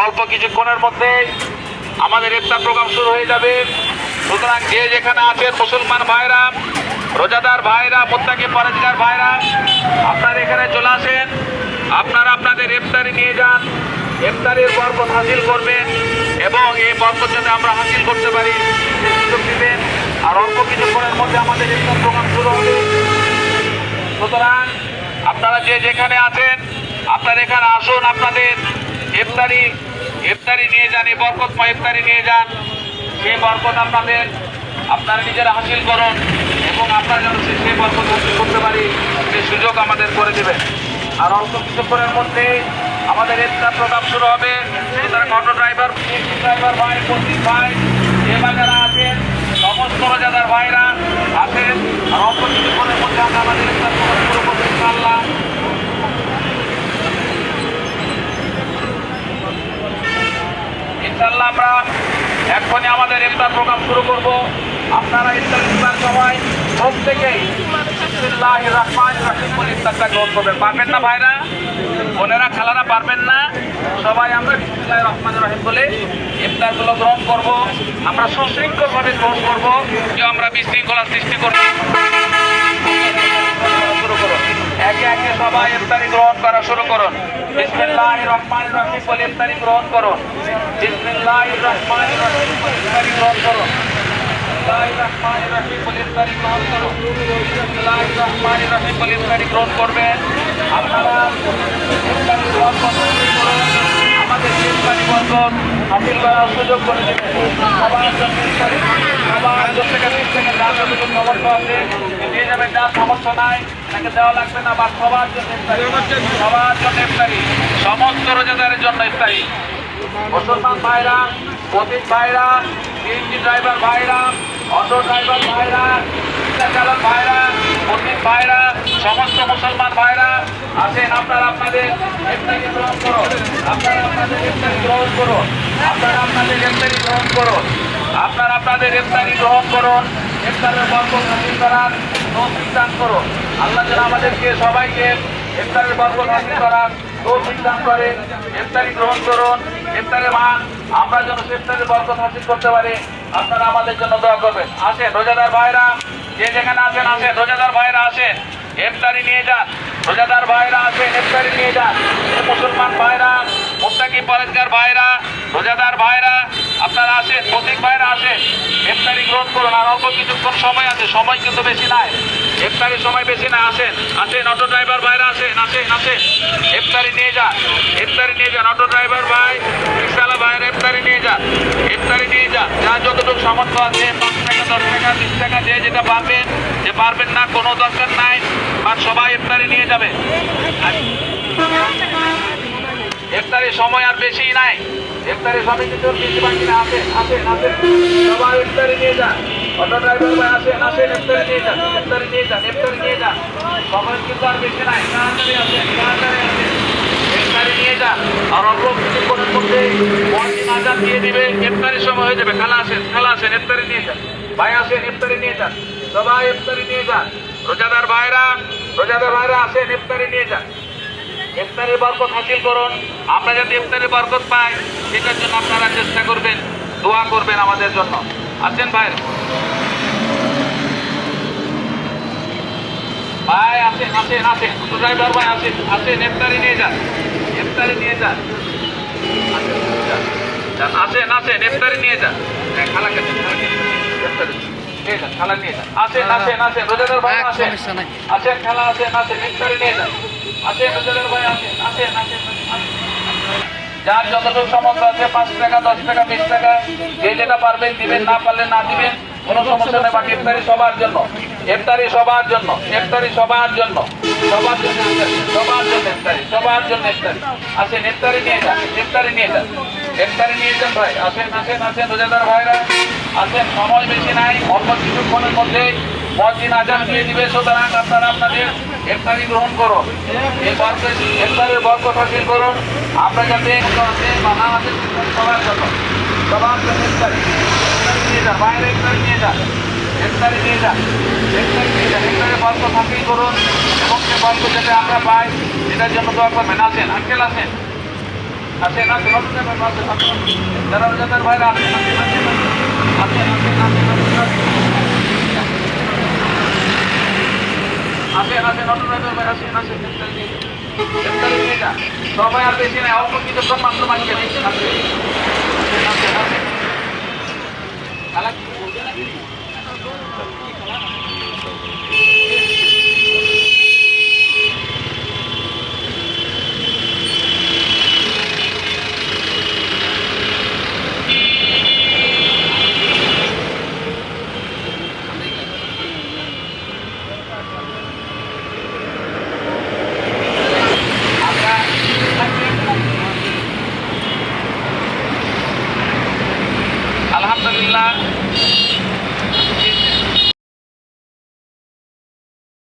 অল্প কিছুক্ষণের মধ্যে আমাদের ইফতার প্রোগ্রাম শুরু হয়ে যাবে। সুতরাং যে যেখানে আছেন মুসলমান ভাইরা, রোজাদার ভাইরা, মুত্তাকি পরেজগার ভাইরা, আপনারা এখানে চলে আসেন। আপনারা আপনাদের ইফতারি নিয়ে যান, ইফতারের বরকত হাসিল করবেন এবং এই বরকত যাতে আমরা হাসিল করতে পারি সেই সুযোগ দিবেন। আর অল্প কিছুক্ষণের মধ্যে আমাদের ইফতার প্রোগ্রাম শুরু হবে। সুতরাং আপনারা যে যেখানে আছেন আপনারা এখানে আসুন, আপনাদের ইফতারি নিয়ে যান, এই বরকতময় ইফতারি নিয়ে যান। সেই বরকত আপনারা নিজেরা হাসিল করুন এবং আপনারা যেন সেই বরকত হাসিল করতে পারি সেই সুযোগ আমাদের করে দেবেন। আর অল্প কিছুক্ষণের মধ্যে আমাদের ইফতার প্রোগ্রাম শুরু হবে। সুতরাং অটো ড্রাইভার ভাই, প্রতীক ভাই, যে যারা আছেন সমস্ত রোজাদার ভাইরা আছেন। আর অল্প কিছুক্ষণের মধ্যে আমরা আমাদের ইফতার প্রোগ্রাম শুরু করবো ইনশাআল্লাহ। ইনশাআল্লাহ আমরা এখনই আমাদের ইফতার প্রোগ্রাম শুরু করব। আপনারা ইফতার সময় প্রত্যেকেই বিসমিল্লাহির রহমানির রহিম বলে ইফতারটা গ্রহণ করবেন। পারবেন না ভাইরা, বোনেরা, খালারা, পারবেন না? সবাই আমরা বিসমিল্লাহির রহমানির রহিম বলে ইফতারগুলো গ্রহণ করব। আমরা সুশৃঙ্খলভাবে গ্রহণ করব, যে আমরা বিশৃঙ্খলা সৃষ্টি করব। শুরু করুন, একে একে সবাই ইফতারি গ্রহণ করা শুরু করুন। বিসমিল্লাহির রহমানির রহিম বলে ইফতারি গ্রহণ করুন। বিসমিল্লাহির রহমানির রহিম বলে ইফতারি গ্রহণ করুন। বিসমিল্লাহির রহমানির রহিম বলে ইফতারি গ্রহণ করুন। বিসমিল্লাহির রহমানির রহিম বলে ইফতারি গ্রহণ করবেন। আপনারা ইফতারি গ্রহণ করুন, আমাদের ইফতারি বরকত হাসিল করার সুযোগ করে দেবেন। সবার জন্য ইফতারি, সবার জন্য থেকে যা যতটুকু সামর্থ্য আছে নিয়ে যাবেন। যার সামর্থ্য নাই তাকে দেওয়া লাগবে না। বা সবার জন্য ইফতারি, সবার জন্য ইফতারি, সমস্ত রোজাদারের জন্য ইফতারি। মুসলমান ভাইরা, প্রতীক ভাইরা, সিএনজি ড্রাইভার ভাইরা, অটো ড্রাইভার ভাইরা, রিক্সা চালক ভাইরা, প্রতীক ভাইরা, সমস্ত মুসলমান ভাইরা আছেন। আপনারা আপনাদের ইফতারি গ্রহণ করুন। আপনারা আপনাদের ইফতারি গ্রহণ করুন। আপনারা আপনাদের ইফতারি গ্রহণ করুন। আপনারা আপনাদের ইফতারি গ্রহণ করুন। ইফতারের বরকত হাসিল করার তৌফিক দান করুন। আল্লাহ যেন আমাদেরকে সবাইকে ইফতারের বরকত হাসিল করার তৌফিক দান করে। ইফতারি গ্রহণ করুন। ইফতারের মান আমরা যেন ইফতারের বরকত হাসিল করতে পারি। আপনারা আমাদের জন্য দোয়া করবেন। আসেন রোজাদার ভাইরা, যে যেখানে আছেন আসেন। রোজাদার ভাইরা আসেন, ইফতারি নিয়ে যান। রোজাদার ভাইরা আসেন, ইফতারি নিয়ে যান। মুসলমান ভাইরা, মুত্তাকি পরেজগার ভাইরা, রোজাদার ভাইরা আপনারা আসেন। প্রতীক ভাইরা আসেন, ইফতারি গ্রহণ করুন। আর অল্প কিছুক্ষণ সময় আছে, সময় কিন্তু বেশি নাই। ইফতারির সময় বেশি না। আসেন আসেন, অটো ড্রাইভার ভাইরা আসেন, আসেন আসেন, ইফতারি নিয়ে যান। ইফতারি নিয়ে যান। অটো ড্রাইভার ভাই, রিক্সাওয়ালা ভাইরা ইফতারি নিয়ে যান। ইফতারি নিয়ে যান। যার যতটুকু সামর্থ্য আছে, 5 টাকা, 10 টাকা, 20 টাকা, যে যেটা পারবেন। যে পারবেন না কোনো দরকার নাই, আর সবাই ইফতারি নিয়ে যাবে। ইফতারির সময় আর বেশি নাই। ইফতারির সময় কিন্তু বেশি বাকি না। আসেন আসেন আসেন, সবাই ইফতারি নিয়ে যান। অটো ড্রাইভার ভাই আসেন আসেন, ইফতারি নিয়ে যান। ইফতারি নিয়ে যান, ইফতারি নিয়ে যান। সময় কিন্তু আর বেশি নাই। তাড়াতাড়ি আসেন, তাড়াতাড়ি আসেন, ইফতারি নিয়ে যান। আর অল্প কিছুক্ষণের মধ্যে মুয়াজ্জিন আযান দিয়ে দিবে, ইফতারির সময় হয়ে যাবে। খালা আসেন, খালা আসেন, ইফতারি নিয়ে যান। ভাই আসেন, ইফতারি নিয়ে যান। সবাই ইফতারি নিয়ে যান। রোজাদার ভাইরা আসেন, ইফতারি নিয়ে যান। ইফতারের বরকত হাসিল করুন। আমরা যাতে ইফতারের বরকত পাই সেটার জন্য আপনারা চেষ্টা করবেন, দোয়া করবেন আমাদের জন্য। আসেন ভাই, ভাই আসেন আসেন আসেন, ড্রাইভার ভাই আসেন আসেন, ইফতারি নিয়ে যান। ইফতারি নিয়ে যান, আসেন আসেন, ইফতারি নিয়ে যান। খালাকে ইফতারি নিয়ে যান, খালা নিয়ে যান। আসেন আসেন আসেন, রোজাদার ভাই আসেন আসেন, খালা আসেন আসেন, ইফতারি নিয়ে যান। আসেন রোজাদার ভাই আসেন আসেন আসেন। যার যতটুকু সামর্থ্য আছে, 5 টাকা, 10 টাকা, 20 টাকা, যে যেটা পারবেন দিবেন, না পারলে না দিবেন, কোনো সমস্যা নেই। বাকি ইফতারি সবার জন্য, ইফতারি সবার জন্য, ইফতারি সবার জন্য, সবার জন্য ইফতারি, সবার জন্য ইফতারি, সবার জন্য ইফতারি। আসেন ইফতারি নিয়ে যান, ইফতারি নিয়ে যান, ইফতারি নিয়ে যান ভাই। আসেন আসেন আসেন, রোজাদার ভাইরা আসেন। সময় বেশি নাই, অল্প কিছুক্ষণের মধ্যে মুয়াজ্জিন আযান দিয়ে দিবে। সুতরাং আপনারা আপনাদের ইফতারি গ্রহণ করুন। এই বরকত, ইফতারের বরকত হাসিল করুন। আমরা যাতে বানা আছে সবার জন্য, সবার জন্য ইফতারি নিয়ে যান। বাইরে ইফতারি নিয়ে যান, ইফতারি নিয়ে যান, ইফতারি নিয়ে যান। ইফতারের বরকত হাসিল করুন এবং সে বরকত যাতে আমরা পাই সেটার জন্য দোয়া করবেন। আসেন আঙ্কেল, আসেন আসেন আসেন আসেন আসেন আসেন যারা রোজাদার ভাইরা আসেন আসেন আসেন আসেন আসেন আসেন আসেন আসেন রোজাদার ভাই আসেন আসেন সবাই আর বেশি নাই অল্প কিছুক্ষণ মাত্র বাকি আছে আসেন আসেন আসেন